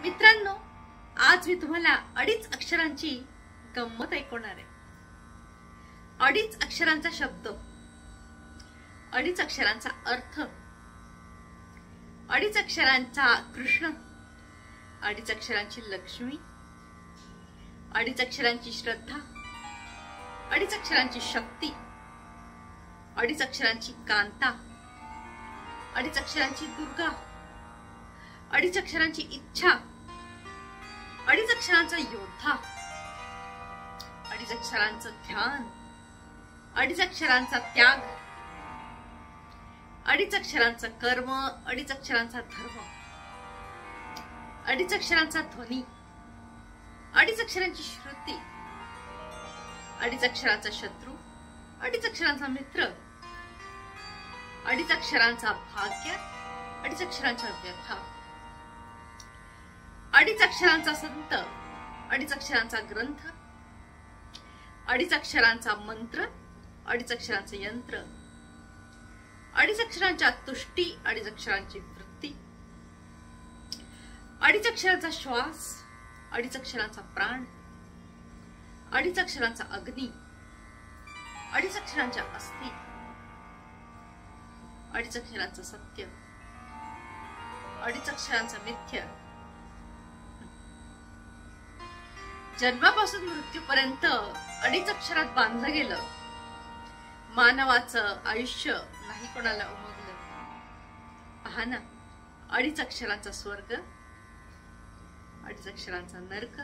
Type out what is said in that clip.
मित्रांनो, आज मी तुम्हाला अडीच अक्षरांची गंमत ऐकवणार आहे. अडीच अक्षरांचा शब्द, अडीच अक्षरांचा अर्थ, अडीच अक्षरांचा कृष्ण, अडीच अक्षरांची लक्ष्मी, अडीच अक्षरांची श्रद्धा, अडीच अक्षरांची शक्ती, अडीच अक्षरांची कांता, अडीच अक्षरांची दुर्गा, अडीच अक्षरांची इच्छा, अडीच अक्षरांचा योद्धा, अडीच अक्षरांचं ध्यान, अडीच अक्षरांचा त्याग, अडीच अक्षरांचं कर्म, अडीच अक्षरांचा धर्म, अडीच अक्षरांचा ध्वनी, अडीच अक्षरांची श्रुती, अडीच अक्षरांचा शत्रू, अडीच अक्षरांचा मित्र, अडीच अक्षरांचा भाग्य, अडीच अक्षरांच्या व्यथा, अडीच अक्षरांचा संत, अडीच अक्षरांचा ग्रंथ, अडीच अक्षरांचा मंत्र, अडीच अक्षरांचे यंत्र, अडीच अक्षरांच्या तुष्टी, अडीच अक्षरांची वृत्ती, अडीच अक्षरांचा श्वास, अडीच अक्षरांचा प्राण, अडीच अक्षरांचा अग्नी, अडीच अक्षरांच्या अस्थि, अडीच अक्षरांचं सत्य, अडीच अक्षरांचं मिथ्य. जन्मापासून मृत्यूपर्यंत अडीच अक्षरात बांधलं गेलं. मानवाचं आयुष्य नाही कोणाला उमगलं. पहा ना, अडीच अक्षरांचा स्वर्ग, अडीच अक्षरांचा नरक,